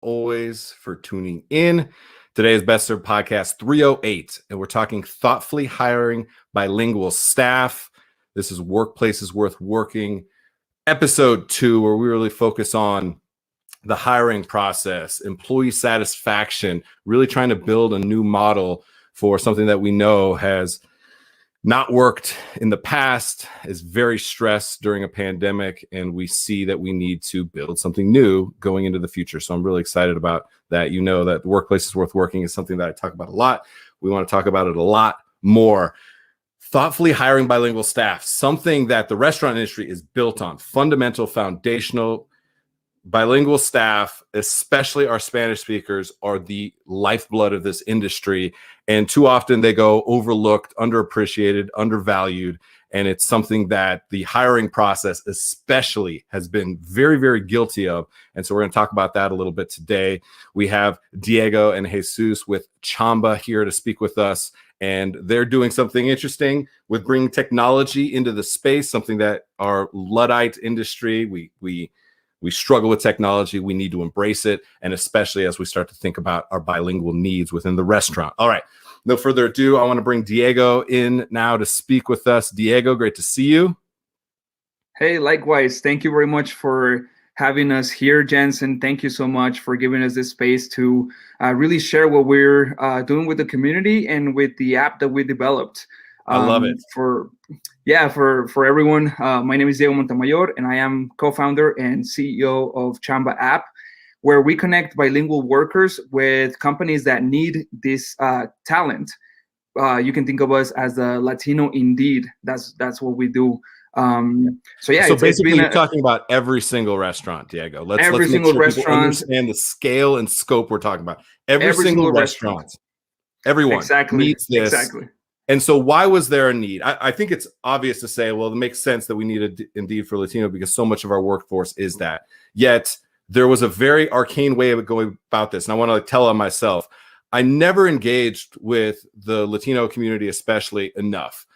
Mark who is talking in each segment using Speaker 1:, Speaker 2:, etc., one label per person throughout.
Speaker 1: always, for tuning in. Today is Best Served Podcast 308, and we're talking thoughtfully hiring bilingual staff. This is Workplaces Worth Working, episode 2, where we really focus on the hiring process, employee satisfaction, really trying to build a new model for something that we know has not worked in the past, is very stressed during a pandemic, and we see that we need to build something new going into the future. So I'm really excited about that. You know that Workplaces Worth Working is something that I talk about a lot. We want to talk about it a lot more. Thoughtfully hiring bilingual staff, something that the restaurant industry is built on, fundamental, foundational. Bilingual staff, especially our Spanish speakers, are the lifeblood of this industry. And too often they go overlooked, underappreciated, undervalued. And it's something that the hiring process especially has been very, very guilty of. And so we're going to talk about that a little bit today. We have Diego and Jesus with Chamba here to speak with us. And they're doing something interesting with bringing technology into the space, something that our Luddite industry, we struggle with technology. We need to embrace it. And especially as we start to think about our bilingual needs within the restaurant. All right, no further ado. I want to bring Diego in now to speak with us. Diego, great to see you.
Speaker 2: Hey, likewise. Thank you very much for having us here, Jensen. Thank you so much for giving us this space to really share what we're doing with the community and with the app that we developed.
Speaker 1: I love it.
Speaker 2: For everyone, my name is Diego Montemayor, and I am co-founder and CEO of Chamba App, where we connect bilingual workers with companies that need this talent. You can think of us as a Latino Indeed. That's what we do.
Speaker 1: So basically, you're talking about every single restaurant, Diego. Let's make sure people understand the scale and scope we're talking about. Every single restaurant, everyone needs this.
Speaker 2: Exactly.
Speaker 1: And so why was there a need? I think it's obvious to say, well, it makes sense that we need Indeed for Latino because so much of our workforce is that. Yet there was a very arcane way of going about this. And I want to tell on myself, I never engaged with the Latino community, especially enough.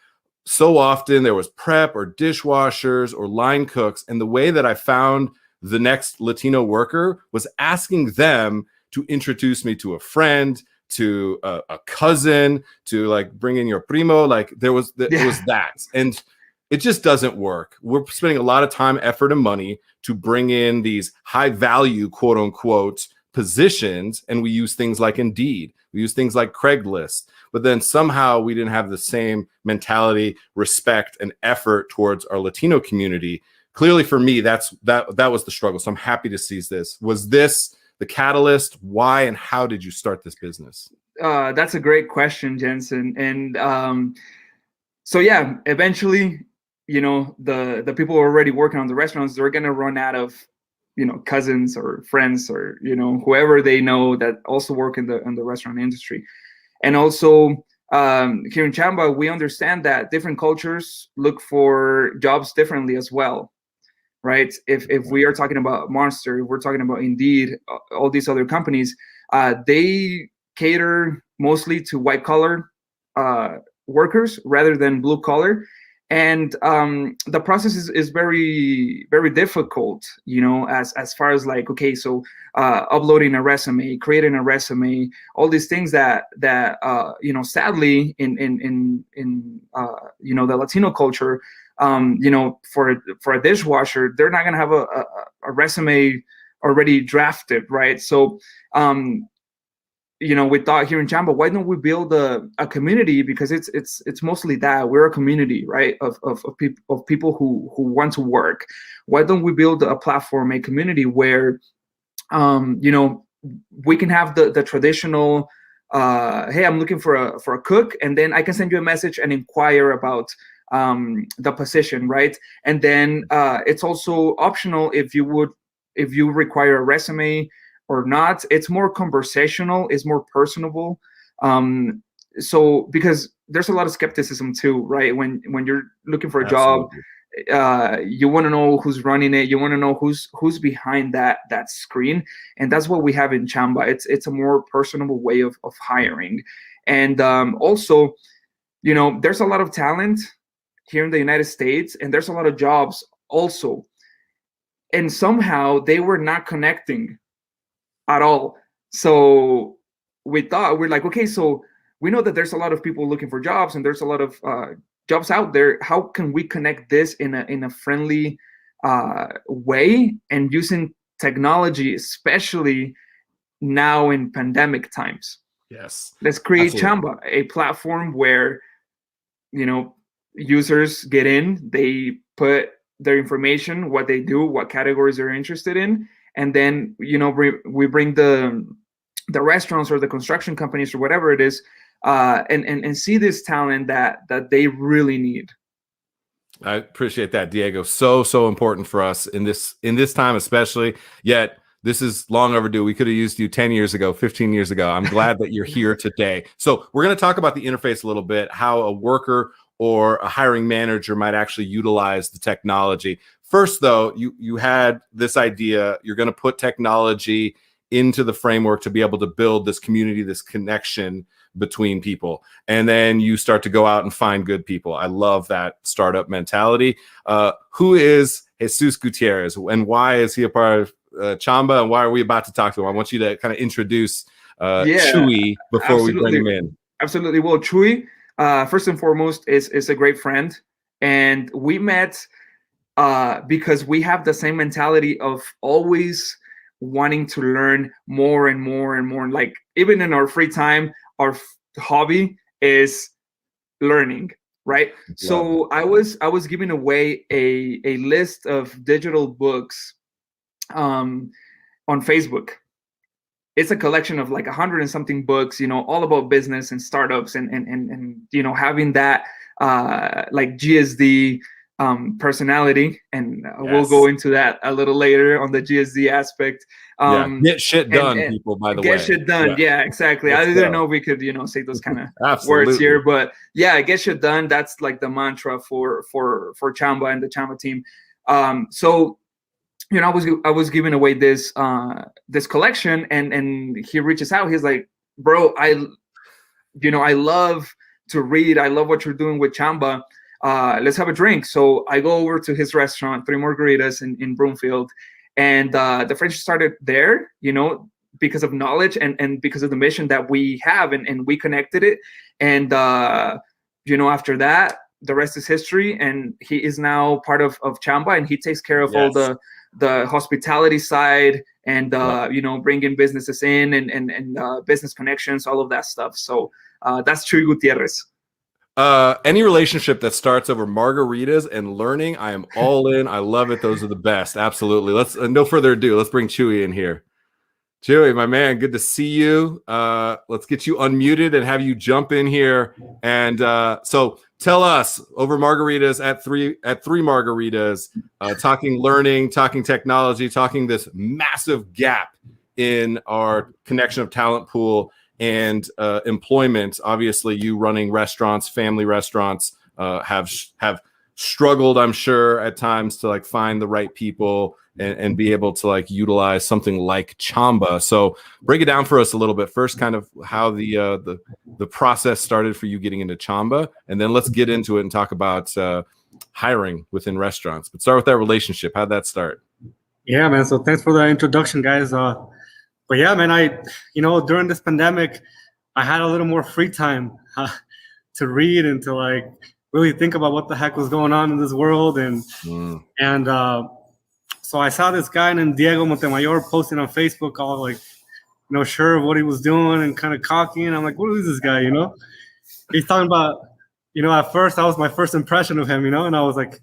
Speaker 1: So often there was prep or dishwashers or line cooks. And the way that I found the next Latino worker was asking them to introduce me to a friend, to a cousin, to like bring in your primo. Like it was that. And it just doesn't work. We're spending a lot of time, effort, and money to bring in these high value, quote unquote, positions. And we use things like Indeed. We use things like Craigslist. But then somehow we didn't have the same mentality, respect, and effort towards our Latino community. Clearly for me, that was the struggle. So I'm happy to seize this. Was this the catalyst? Why and how did you start this business?
Speaker 2: That's a great question, Jensen. And so yeah, eventually, the people who are already working on the restaurants, they're gonna run out of, cousins or friends or whoever they know that also work in the restaurant industry. And also here in Chamba, we understand that different cultures look for jobs differently as well. Right. If we are talking about Monster, if we're talking about Indeed, all these other companies, they cater mostly to white collar workers rather than blue collar. And the process is very, very difficult, as far as like, okay, so uploading a resume, creating a resume, all these things that sadly in the Latino culture, for a dishwasher, they're not going to have a resume already drafted, right? So, we thought here in Chamba, why don't we build a community? Because it's mostly that we're a community, right? Of people who want to work. Why don't we build a platform, a community where, we can have the traditional, hey, I'm looking for a cook, and then I can send you a message and inquire about the position, right? And then it's also optional if you require a resume or not. It's more conversational, it's more personable. So because there's a lot of skepticism too, right? When you're looking for a job, you want to know who's running it, you want to know who's behind that screen, and that's what we have in Chamba. It's a more personable way of hiring. And also, there's a lot of talent here in the United States, and there's a lot of jobs also. And somehow they were not connecting at all. So we're like, okay, so we know that there's a lot of people looking for jobs and there's a lot of jobs out there. How can we connect this in a friendly way, and using technology, especially now in pandemic times?
Speaker 1: Yes,
Speaker 2: Let's create
Speaker 1: absolutely.
Speaker 2: Chamba, a platform where, you know, users get in, they put their information, what they do, what categories they're interested in, and then, you know, we bring the restaurants or the construction companies or whatever it is, and see this talent that they really need.
Speaker 1: I appreciate that, Diego. So important for us in this time, especially. Yet this is long overdue. We could have used you 10 years ago, 15 years ago. I'm glad that you're here today. So we're going to talk about the interface a little bit, how a worker or a hiring manager might actually utilize the technology. First, though, you had this idea. You're going to put technology into the framework to be able to build this community, this connection between people. And then you start to go out and find good people. I love that startup mentality. Who is Jesus Gutierrez, and why is he a part of Chamba, and why are we about to talk to him? I want you to kind of introduce Chewy before we bring him in.
Speaker 2: Absolutely. Well, Chewy, first and foremost, is a great friend. And we met because we have the same mentality of always wanting to learn more and more and more. Like, even in our free time, our hobby is learning, right? So I was giving away a list of digital books on Facebook. It's a collection of like 100 and something books, you know, all about business and startups, and you know, having that like GSD personality, and we'll go into that a little later on the GSD aspect.
Speaker 1: Get shit done, people, by the way.
Speaker 2: Get shit done. Yeah, exactly. I didn't know if we could, you know, say those kind of words here, but yeah, get shit done. That's like the mantra for Chamba and the Chamba team. So, you know, I was giving away this this collection, and he reaches out. He's like, bro, I love to read. I love what you're doing with Chamba. Let's have a drink. So I go over to his restaurant, Three Margaritas in Broomfield, and the friendship started there, you know, because of knowledge and because of the mission that we have, and we connected it. And you know, after that, the rest is history. And he is now part of Chamba, and he takes care of all the hospitality side, and you know, bringing businesses in, and business connections, all of that stuff. So that's Chuy Gutierrez.
Speaker 1: Any relationship that starts over margaritas and learning, I am all in. I love it. Those are the best. Absolutely. Let's no further ado. Let's bring Chewy in here. Chewy, my man, good to see you. Let's get you unmuted and have you jump in here. And so tell us, over margaritas at three margaritas, talking learning, talking technology, talking this massive gap in our connection of talent pool and employment. Obviously, you running restaurants, family restaurants, have struggled, I'm sure, at times to like find the right people and be able to like utilize something like Chamba. So break it down for us a little bit. First, kind of how the process started for you getting into Chamba, and then let's get into it and talk about hiring within restaurants. But start with that relationship. How'd that start?
Speaker 3: Yeah, man. So thanks for the introduction, guys. But yeah, man, during this pandemic, I had a little more free time to read and to like really think about what the heck was going on in this world. So I saw this guy named Diego Montemayor posting on Facebook, all like, sure of what he was doing and kind of cocky. And I'm like, what is this guy? He's talking about, at first that was my first impression of him, and I was like,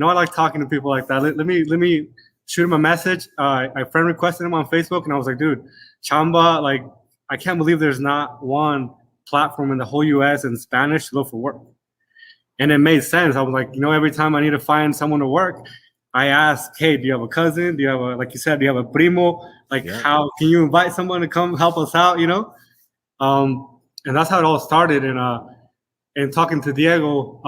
Speaker 3: I like talking to people like that. Let me shoot him a message. I friend requested him on Facebook, and I was like, dude, Chamba, like, I can't believe there's not one platform in the whole US in Spanish to look for work. And it made sense. I was like, every time I need to find someone to work, I ask, hey, do you have a cousin? Do you have like you said, do you have a primo? Like, how can you invite someone to come help us out? And that's how it all started. And talking to Diego,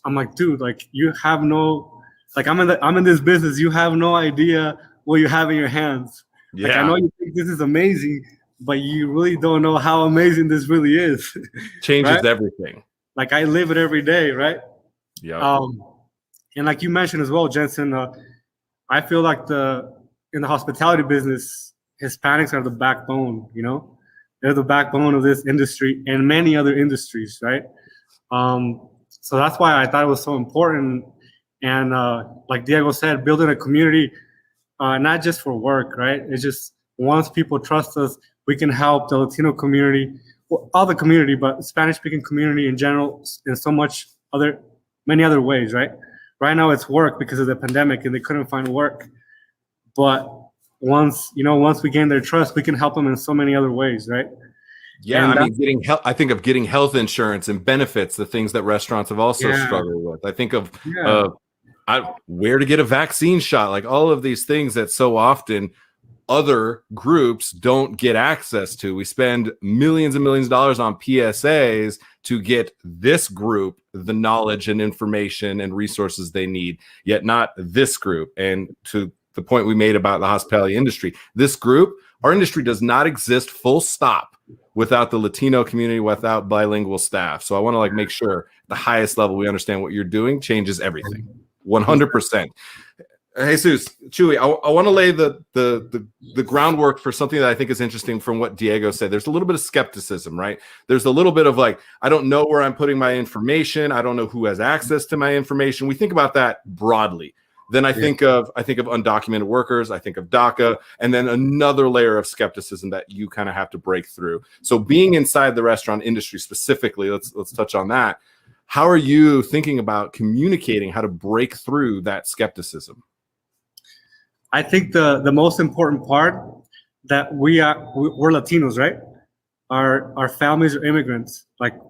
Speaker 3: I'm like, dude, like, you have no, like, I'm in this business. You have no idea what you have in your hands. Yeah. Like, I know you think this is amazing, but you really don't know how amazing this really is.
Speaker 1: Changes right? Everything.
Speaker 3: Like, I live it every day, right?
Speaker 1: Yeah.
Speaker 3: And like you mentioned as well, Jensen, I feel like in the hospitality business, Hispanics are the backbone, they're the backbone of this industry and many other industries, right? So that's why I thought it was so important. And like Diego said, building a community, not just for work, right? It's just once people trust us, we can help the Latino community, well, all the community, but Spanish-speaking community in general, in many other ways, right? Right now it's work because of the pandemic and they couldn't find work. But once we gain their trust, we can help them in so many other ways, right?
Speaker 1: Yeah, I mean, I think of getting health insurance and benefits, the things that restaurants have also struggled with. I think of where to get a vaccine shot, like all of these things that so often other groups don't get access to. We spend millions and millions of dollars on PSAs to get this group the knowledge and information and resources they need, yet not this group. And to the point we made about the hospitality industry, this group, our industry does not exist full stop without the Latino community, without bilingual staff. So I want to make sure at the highest level we understand what you're doing changes everything. 100%. Jesus, Chuy, I want to lay the groundwork for something that I think is interesting from what Diego said. There's a little bit of skepticism, right? There's a little bit of I don't know where I'm putting my information. I don't know who has access to my information. We think about that broadly. Then I think of undocumented workers. I think of DACA, and then another layer of skepticism that you kind of have to break through. So being inside the restaurant industry specifically, let's touch on that. How are you thinking about communicating how to break through that skepticism?
Speaker 3: I think the most important part that we're Latinos, right? Our families are immigrants.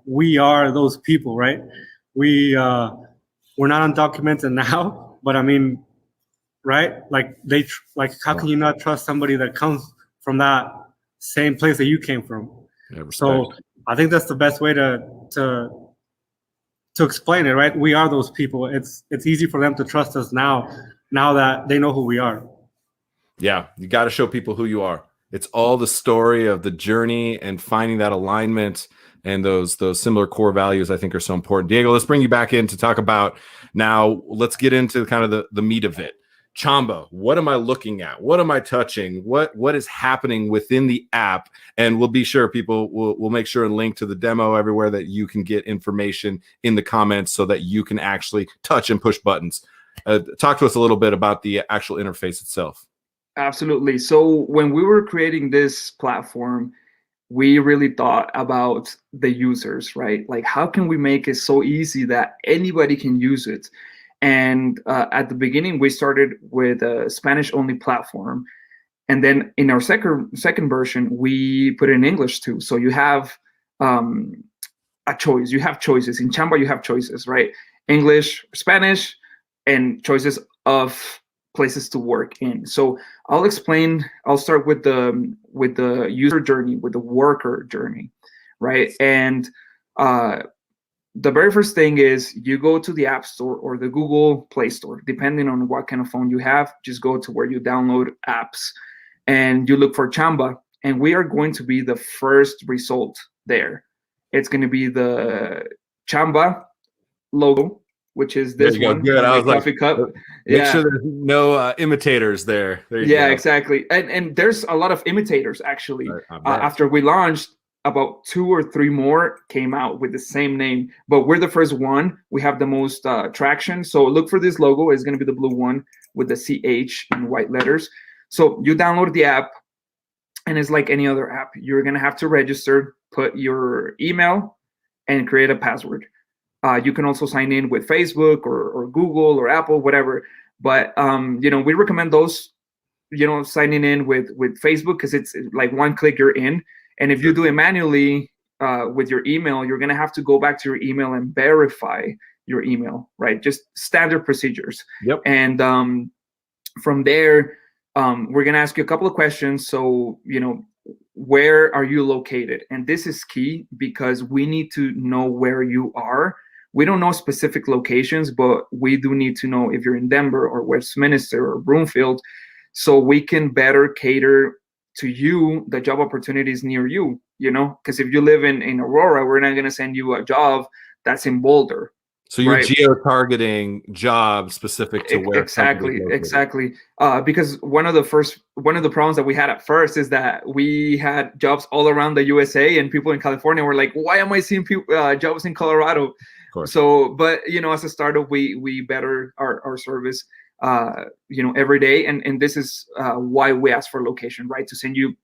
Speaker 3: We are those people, right? We're not undocumented now, but I mean, right? How can you not trust somebody that comes from that same place that you came from?
Speaker 1: Yeah,
Speaker 3: so I think that's the best way to explain it, right? We are those people. It's easy for them to trust us now that they know who we are.
Speaker 1: Yeah, you got to show people who you are. It's all the story of the journey and finding that alignment, and those similar core values I think are so important. Diego, let's bring you back in to talk about now. Let's get into kind of the meat of it. Chamba, what am I looking at? What am I touching? What is happening within the app? And we'll be sure people will make sure and link to the demo everywhere that you can get information in the comments so that you can actually touch and push buttons. Talk to us a little bit about the actual interface itself.
Speaker 2: Absolutely. So when we were creating this platform, we really thought about the users, right? How can we make it so easy that anybody can use it? And at the beginning, we started with a Spanish-only platform. And then in our second version, we put it in English too. So you have a choice. You have choices. In Chamba, you have choices, right? English, Spanish, and choices of places to work in. So I'll start with the user journey, with the worker journey, right? And the very first thing is you go to the App Store or the Google Play Store, depending on what kind of phone you have. Just go to where you download apps and you look for Chamba, and we are going to be the first result there. It's going to be the Chamba logo, which is this one.
Speaker 1: Good. I was
Speaker 2: coffee cup.
Speaker 1: Make sure there's no imitators there. There you go.
Speaker 2: Exactly. And there's a lot of imitators actually. After we launched, about 2 or 3 more came out with the same name, but we're the first one. We have the most traction. So look for this logo. It's going to be the blue one with the CH in white letters. So you download the app, and it's like any other app. You're going to have to register, put your email, and create a password. You can also sign in with Facebook or Google or Apple, whatever. But we recommend those, signing in with Facebook, because it's like one click, you're in. And if you do it manually with your email, you're going to have to go back to your email and verify your email, right? Just standard procedures.
Speaker 1: Yep.
Speaker 2: And from there, we're going to ask you a couple of questions. So, where are you located? And this is key because we need to know where you are. We don't know specific locations, but we do need to know if you're in Denver or Westminster or Broomfield, so we can better cater to you the job opportunities near you, because if you live in Aurora, we're not going to send you a job that's in Boulder,
Speaker 1: So you're
Speaker 2: right?
Speaker 1: geo-targeting jobs specific to where
Speaker 2: Exactly. Because one of the problems that we had at first is that we had jobs all around the USA, and people in California were like, "Why am I seeing jobs in Colorado?" So, but as a startup, we better our service, every day, and this is why we ask for location, right? To send you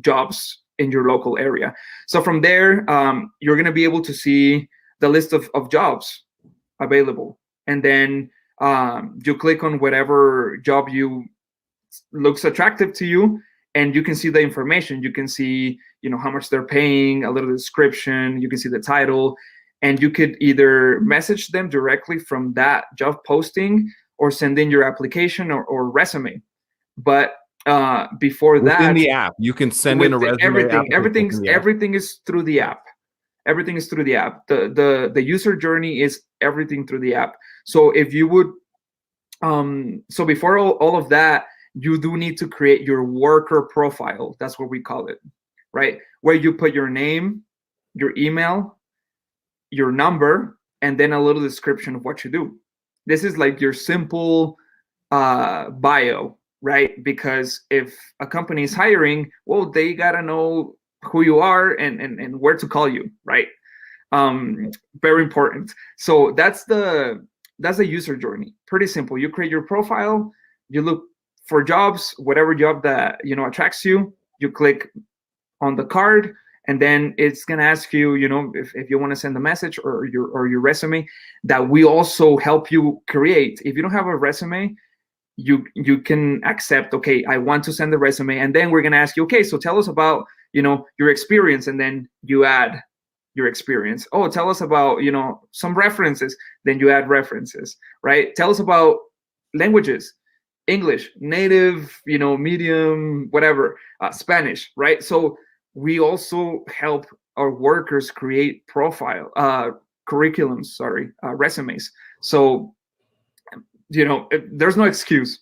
Speaker 2: jobs in your local area. So from there, you're gonna be able to see the list of jobs available, and then you click on whatever job looks attractive to you, and you can see the information. You can see how much they're paying, a little description, you can see the title, and you could either message them directly from that job posting or send in your application or resume. But before that,
Speaker 1: in the app you can send in a resume.
Speaker 2: Everything is through the app. Everything is through the app. The user journey is everything through the app. So if you would, so before all of that, you do need to create your worker profile. That's what we call it, right? Where you put your name, your email, your number, and then a little description of what you do. This is like your simple bio, right? Because if a company is hiring, well, they gotta know who you are and where to call you, right? Very important. So that's the user journey. Pretty simple. You create your profile, you look for jobs, whatever job that attracts you, you click on the card, and then it's gonna ask you, if you want to send a message or your resume that we also help you create. If you don't have a resume, you can accept, okay, I want to send the resume, and then we're gonna ask you, okay, so tell us about your experience, and then you add your experience. Oh, tell us about some references, then you add references, right? Tell us about languages, English, native, medium, whatever, Spanish, right? So we also help our workers create curriculums, resumes. So there's no excuse.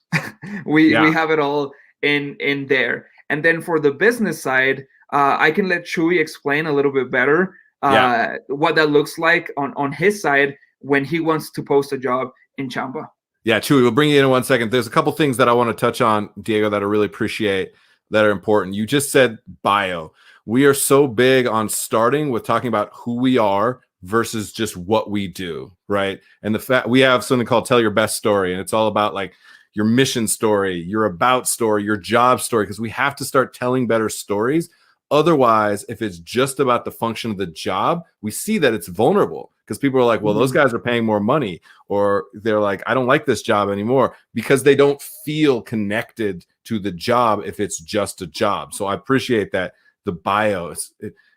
Speaker 2: we have it all in there. And then for the business side, I can let Chuy explain a little bit better what that looks like on his side when he wants to post a job in Chamba.
Speaker 1: Yeah, Chuy, we'll bring you in 1 second. There's a couple things that I want to touch on, Diego, that I really appreciate, that are important. You just said bio. We are so big on starting with talking about who we are versus just what we do, right? And the fact we have something called Tell Your Best Story, and it's all about like your mission story, your about story, your job story, because we have to start telling better stories. Otherwise, if it's just about the function of the job, we see that it's vulnerable because people are like, well, those guys are paying more money, or they're like, I don't like this job anymore, because they don't feel connected to the job if it's just a job. So I appreciate that the bio,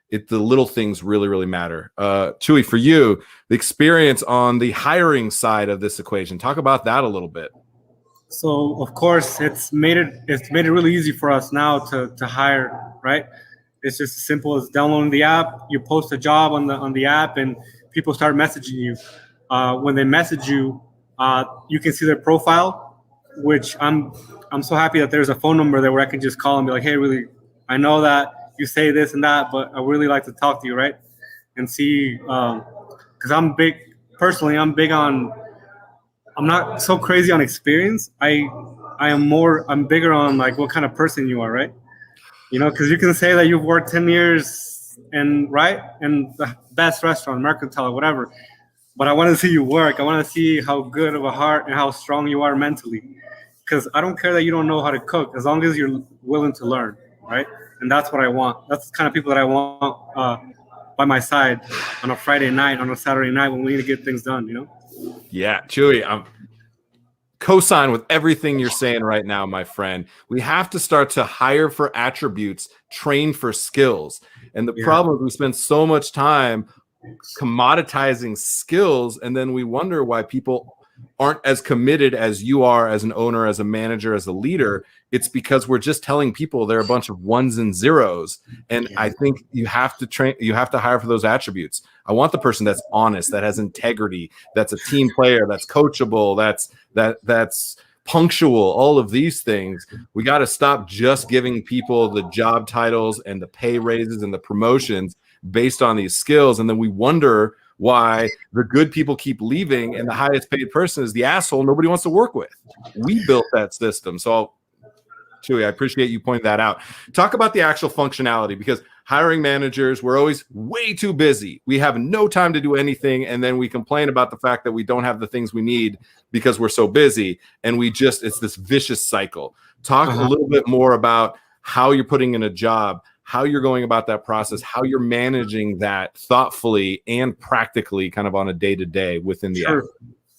Speaker 1: the little things really, really matter. Chuy, for you, the experience on the hiring side of this equation, talk about that a little bit.
Speaker 3: So of course, it's made it really easy for us now to hire, right? It's just as simple as downloading the app. You post a job on the app, and people start messaging you. When they message you, you can see their profile, which I'm so happy that there's a phone number there where I can just call and be like, hey, really, I know that you say this and that, but I really like to talk to you, right? And see, because I'm big on. I'm not so crazy on experience. I'm bigger on like what kind of person you are, right? Because you can say that you've worked 10 years in the best restaurant, mercantile, whatever. But I want to see you work. I want to see how good of a heart and how strong you are mentally. Because I don't care that you don't know how to cook, as long as you're willing to learn, right? And that's what I want. That's the kind of people that I want by my side on a Friday night, on a Saturday night when we need to get things done,
Speaker 1: Yeah, Chuy, I'm co-sign with everything you're saying right now, my friend. We have to start to hire for attributes, train for skills. And the problem is we spend so much time commoditizing skills, and then we wonder why people aren't as committed as you are as an owner, as a manager, as a leader. It's because we're just telling people they're a bunch of ones and zeros. And I think you have to hire for those attributes. I want the person that's honest, that has integrity, that's a team player, that's coachable, that's punctual, all of these things. We got to stop just giving people the job titles and the pay raises and the promotions based on these skills. And then we wonder why the good people keep leaving and the highest paid person is the asshole nobody wants to work with. We built that system. So Chewy, I appreciate you pointing that out. Talk about the actual functionality, because hiring managers, we're always way too busy. We have no time to do anything. And then we complain about the fact that we don't have the things we need because we're so busy. And it's this vicious cycle. Talk a little bit more about how you're putting in a job, how you're going about that process, how you're managing that thoughtfully and practically kind of on a day-to-day within the app.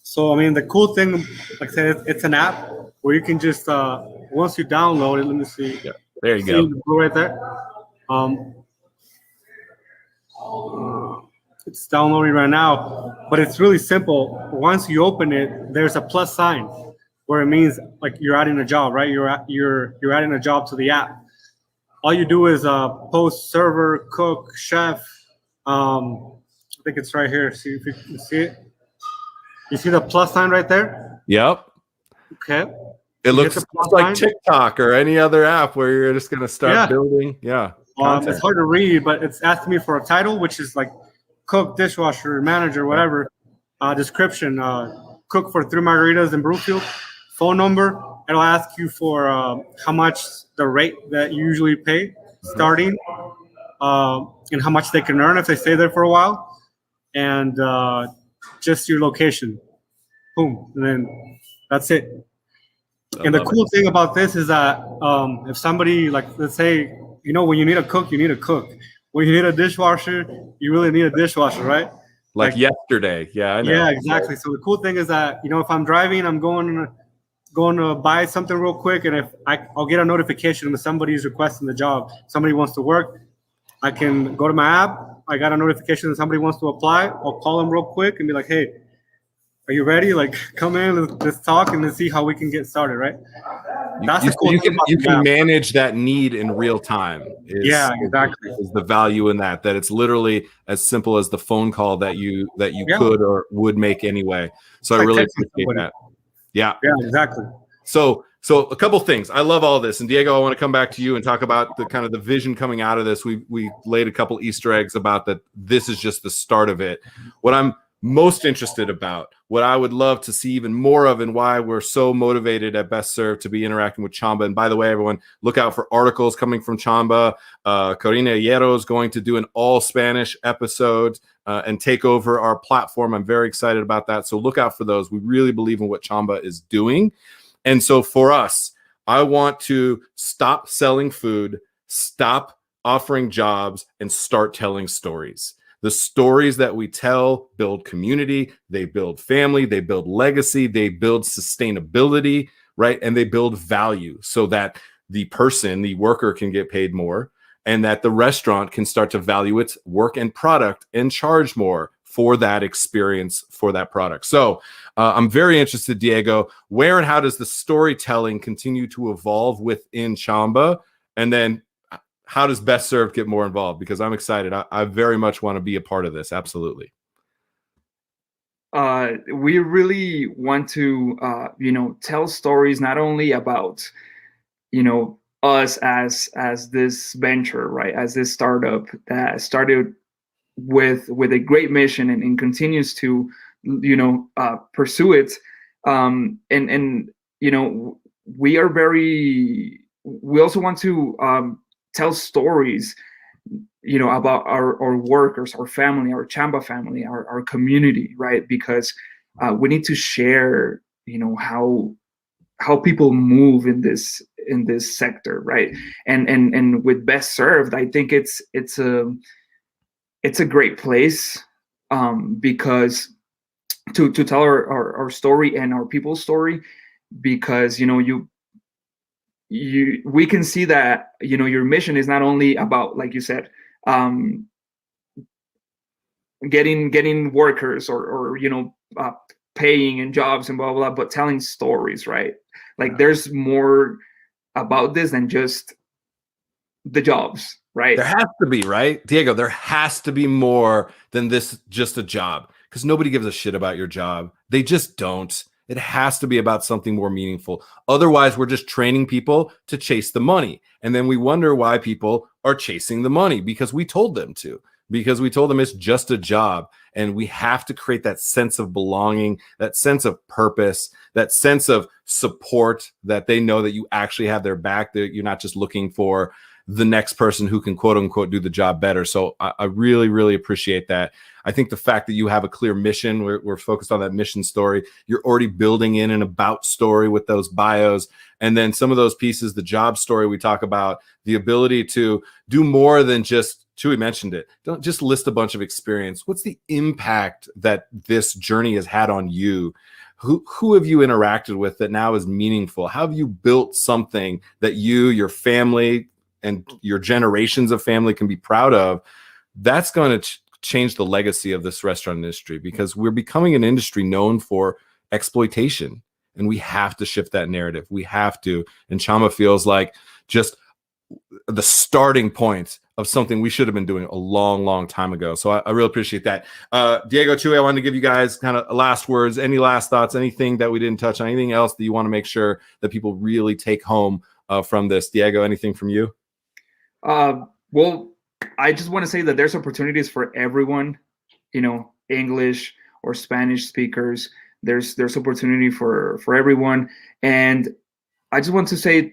Speaker 3: So, I mean, the cool thing, like I said, it's an app where you can just, once you download it, let me see.
Speaker 1: Yeah, there you go.
Speaker 3: Right there. It's downloading right now, but it's really simple. Once you open it, there's a plus sign where it means like you're adding a job, right? You're adding a job to the app. All you do is post server, cook, chef. I think it's right here. See if you can see it. You see the plus sign right there?
Speaker 1: Yep.
Speaker 3: Okay.
Speaker 1: It looks just like TikTok or any other app where you're just going to start building. Yeah.
Speaker 3: It's hard to read, but it's asking me for a title, which is like cook, dishwasher, manager, whatever. Description, cook for 3 margaritas in Brookfield. Phone number. It'll ask you for how much the rate that you usually pay starting, and how much they can earn if they stay there for a while, and just your location. Boom. And then that's it. And the cool thing about this is that if somebody, like, let's say, when you need a cook, you need a cook. When you need a dishwasher, you really need a dishwasher, right?
Speaker 1: Like yesterday. Yeah, I know.
Speaker 3: Yeah, exactly. So the cool thing is that, if I'm driving, I'm going to buy something real quick, and if I'll get a notification when somebody's requesting the job, somebody wants to work, I can go to my app. I got a notification that somebody wants to apply. I'll call them real quick and be like, hey, are you ready? Like, come in, let's talk, and let's see how we can get started, right? That's the cool thing.
Speaker 1: You can manage that need in real time.
Speaker 3: Exactly.
Speaker 1: Is the value in that it's literally as simple as the phone call that you could or would make anyway. So I really appreciate that. Yeah,
Speaker 3: exactly.
Speaker 1: So a couple things. I love all this. And Diego, I want to come back to you and talk about the kind of the vision coming out of this. We laid a couple Easter eggs about that. This is just the start of it. What I'm most interested about, what I would love to see even more of, and why we're so motivated at Best Served to be interacting with Chamba. And by the way, everyone, look out for articles coming from Chamba. Corina Hierro is going to do an all Spanish episode and take over our platform. I'm very excited about that. So look out for those. We really believe in what Chamba is doing. And so for us, I want to stop selling food, stop offering jobs, and start telling stories. The stories that we tell build community, they build family, they build legacy, they build sustainability, right? And they build value so that the person, the worker, can get paid more, and that the restaurant can start to value its work and product and charge more for that experience, for that product. So I'm very interested, Diego, where and how does the storytelling continue to evolve within Chamba? And then how does Best Served get more involved? Because I'm excited. I very much want to be a part of this. Absolutely.
Speaker 2: We really want to, tell stories not only about, us as this venture, right? As this startup that started with a great mission and continues to, pursue it. We also want to, tell stories, about our workers, our family, our Chamba family, our community, right? Because we need to share, how people move in this sector, right? And with Best Served, I think it's a great place because to tell our story and our people's story, because we can see that your mission is not only about, like you said, getting workers or paying and jobs and blah blah, but telling stories, right? Like there's more about this than just the jobs, right?
Speaker 1: There has to be, right, Diego? There has to be more than this, just a job, because nobody gives a shit about your job. They just don't. It has to be about something more meaningful. Otherwise, we're just training people to chase the money. And then we wonder why people are chasing the money, because we told them to. because we told them it's just a job. And we have to create that sense of belonging, that sense of purpose, that sense of support, that they know that you actually have their back, that you're not just looking for the next person who can quote unquote do the job better. So I really, really appreciate that. I think the fact that you have a clear mission, we're focused on that mission story. You're already building in an about story with those bios. And then some of those pieces, the job story we talk about, the ability to do more than just, Chewy mentioned it, don't just list a bunch of experience. What's the impact that this journey has had on you? Who have you interacted with that now is meaningful? How have you built something that you, your family, and your generations of family can be proud of? That's going to change the legacy of this restaurant industry, because we're becoming an industry known for exploitation, and we have to shift that narrative. We have to. And Chamba feels like just the starting point of something we should have been doing a long, long time ago. So I really appreciate that. Diego, Chewy, I wanted to give you guys kind of last words. Any last thoughts, anything that we didn't touch on, anything else that you want to make sure that people really take home from this? Diego, anything from you?
Speaker 2: Well, I just want to say that there's opportunities for everyone, English or Spanish speakers. There's opportunity for everyone. And I just want to say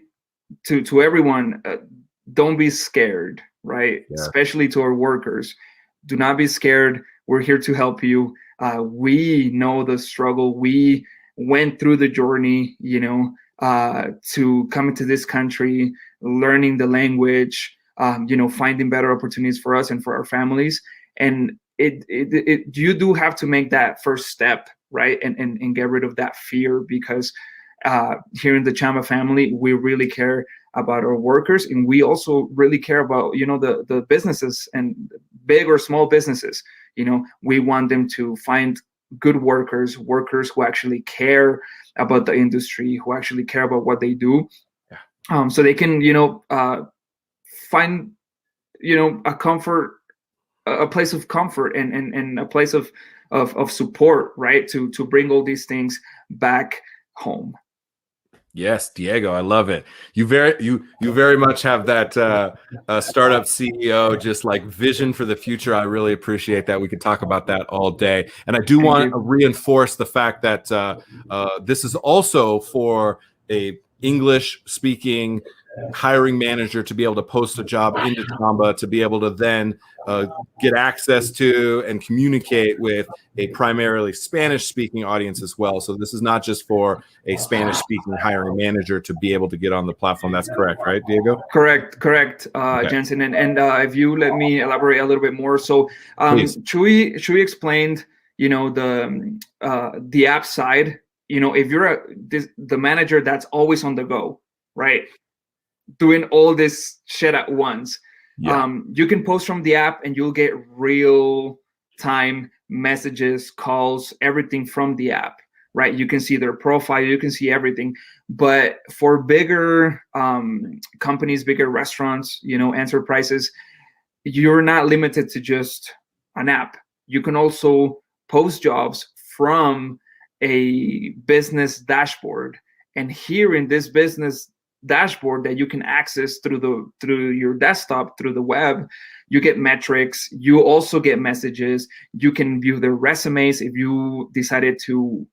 Speaker 2: to everyone, don't be scared, right? Yeah. Especially to our workers. Do not be scared. We're here to help you. We know the struggle. We went through the journey, to come into this country, learning the language, finding better opportunities for us and for our families. And you do have to make that first step, right? And get rid of that fear, because here in the Chamba family, we really care about our workers, and we also really care about, the businesses, and big or small businesses. We want them to find good workers who actually care about the industry, who actually care about what they do. Yeah. So they can, find, a place of comfort and a place of support, right? To bring all these things back home.
Speaker 1: Yes, Diego, I love it. You very much have that startup CEO just like vision for the future. I really appreciate that. We could talk about that all day. And I do want to reinforce the fact that this is also for a English speaking hiring manager to be able to post a job into Chamba, to be able to then get access to and communicate with a primarily Spanish speaking audience as well. So this is not just for a Spanish speaking hiring manager to be able to get on the platform. That's correct, right, Diego?
Speaker 2: Correct, okay. Jensen. And if you let me elaborate a little bit more. So Chewy explained, the app side, if you're the manager that's always on the go, right? Doing all this shit at once. Yeah. You can post from the app and you'll get real time messages, calls, everything from the app, right? You can see their profile, you can see everything. But for bigger companies, bigger restaurants, enterprises, you're not limited to just an app. You can also post jobs from a business dashboard. And here in this business dashboard that you can access through your desktop, through the web, you get metrics. You also get messages. You can view their resumes. If you decided to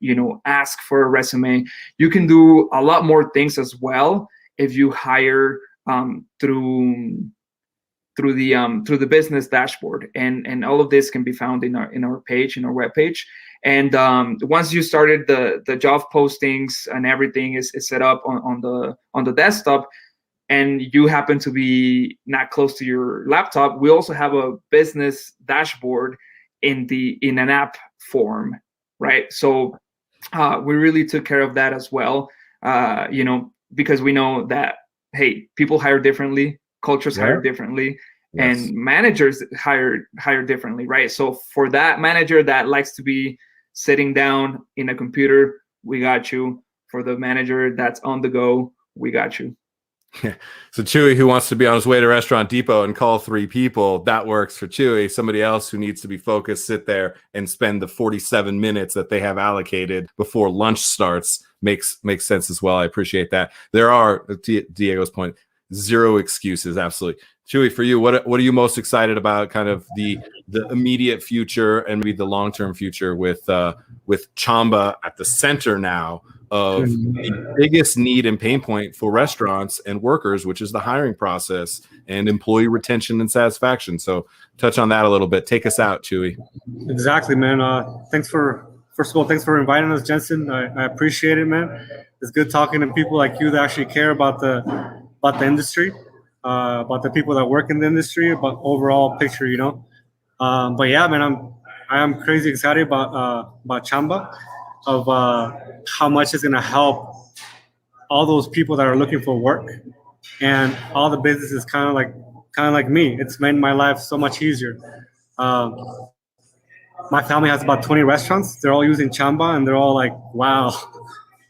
Speaker 2: ask for a resume, you can do a lot more things as well if you hire through the business dashboard. And all of this can be found in our page, in our webpage. And once you started the job postings and everything is set up on the desktop, and you happen to be not close to your laptop, we also have a business dashboard in an app form, right? So we really took care of that as well, because we know that, hey, people hire differently, cultures hire differently. Yes. And managers hire differently, right? So for that manager that likes to be sitting down in a computer, we got you. For the manager that's on the go, we got you.
Speaker 1: So Chewy, who wants to be on his way to Restaurant Depot and call 3 people, that works for Chewy. Somebody else who needs to be focused, sit there and spend the 47 minutes that they have allocated before lunch starts makes sense as well. I appreciate that. There are, to Diego's point, Zero excuses. Absolutely. Chewy, for you, what are you most excited about, kind of the immediate future and maybe the long-term future with Chamba at the center now of the biggest need and pain point for restaurants and workers, which is the hiring process and employee retention and satisfaction? So touch on that a little bit. Take us out, Chewy.
Speaker 3: Exactly, man. First of all, thanks for inviting us, Jensen. I appreciate it, man. It's good talking to people like you that actually care about the industry, about the people that work in the industry, about overall picture, you know. But yeah, man, I am crazy excited about Chamba, of how much it's gonna help all those people that are looking for work, and all the businesses kind of like me. It's made my life so much easier. My family has about 20 restaurants. They're all using Chamba, and they're all like, wow,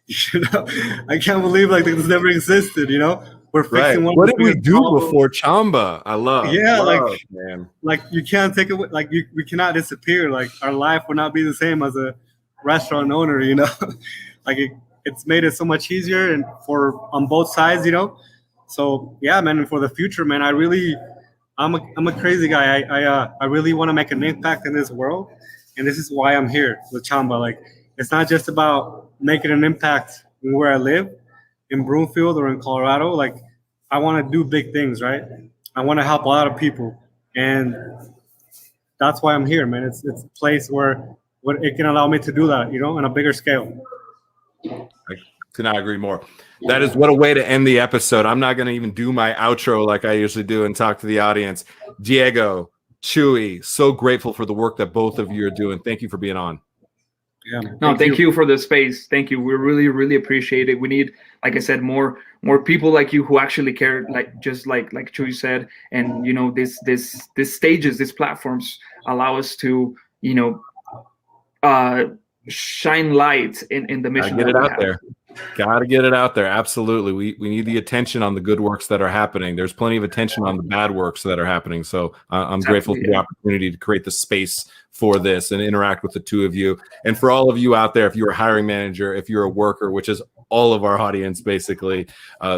Speaker 3: you know, I can't believe like this never existed, you know. We're fixing
Speaker 1: What did we do before Chamba? I love.
Speaker 3: Yeah,
Speaker 1: man.
Speaker 3: Like you can't take it. Like we cannot disappear. Like our life will not be the same as a restaurant owner, you know. Like it's made it so much easier, and on both sides, you know. So yeah, man. And for the future, man, I'm a crazy guy. I really want to make an impact in this world, and this is why I'm here with Chamba. Like it's not just about making an impact where I live, in Broomfield or in Colorado. Like I want to do big things, right? I want to help a lot of people, and that's why I'm here, man. It's a place where it can allow me to do that, you know, on a bigger scale.
Speaker 1: I could not agree more. That is what a way to end the episode. I'm not going to even do my outro like I usually do and talk to the audience. Diego, Chewy, so grateful for the work that both of you are doing. Thank you for being on.
Speaker 3: Yeah.
Speaker 2: No, thank you for the space. Thank you. We really, really appreciate it. We need, like I said, more people like you who actually care, like just like Chewy said. And you know, this stages, these platforms allow us to, you know, shine light in the mission.
Speaker 1: Get it out there. Got to get it out there. Absolutely. We need the attention on the good works that are happening. There's plenty of attention on the bad works that are happening. So I'm grateful for the opportunity to create the space for this and interact with the two of you. And for all of you out there, if you're a hiring manager, if you're a worker, which is all of our audience, basically,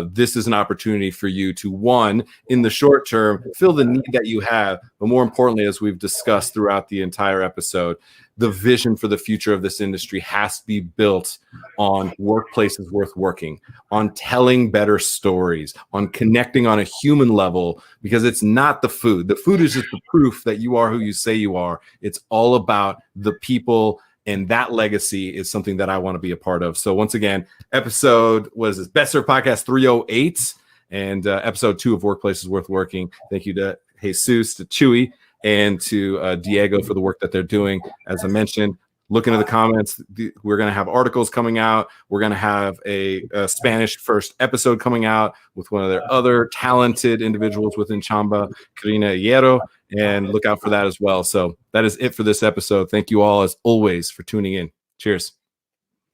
Speaker 1: this is an opportunity for you to, one, in the short term, fill the need that you have. But more importantly, as we've discussed throughout the entire episode, the vision for the future of this industry has to be built on workplaces worth working, on telling better stories, on connecting on a human level, because it's not the food. The food is just the proof that you are who you say you are. It's all about the people, and that legacy is something that I want to be a part of. So once again, episode Best Served Podcast 308 and episode 2 of Workplaces Worth Working. Thank you to Jesus, to Chewy, and to Diego for the work that they're doing. As I mentioned, look into the comments. We're going to have articles coming out. We're going to have a Spanish first episode coming out with one of their other talented individuals within Chamba, Karina Hierro, and look out for that as well. So that is it for this episode. Thank you all, as always, for tuning in. Cheers.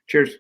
Speaker 2: Cheers.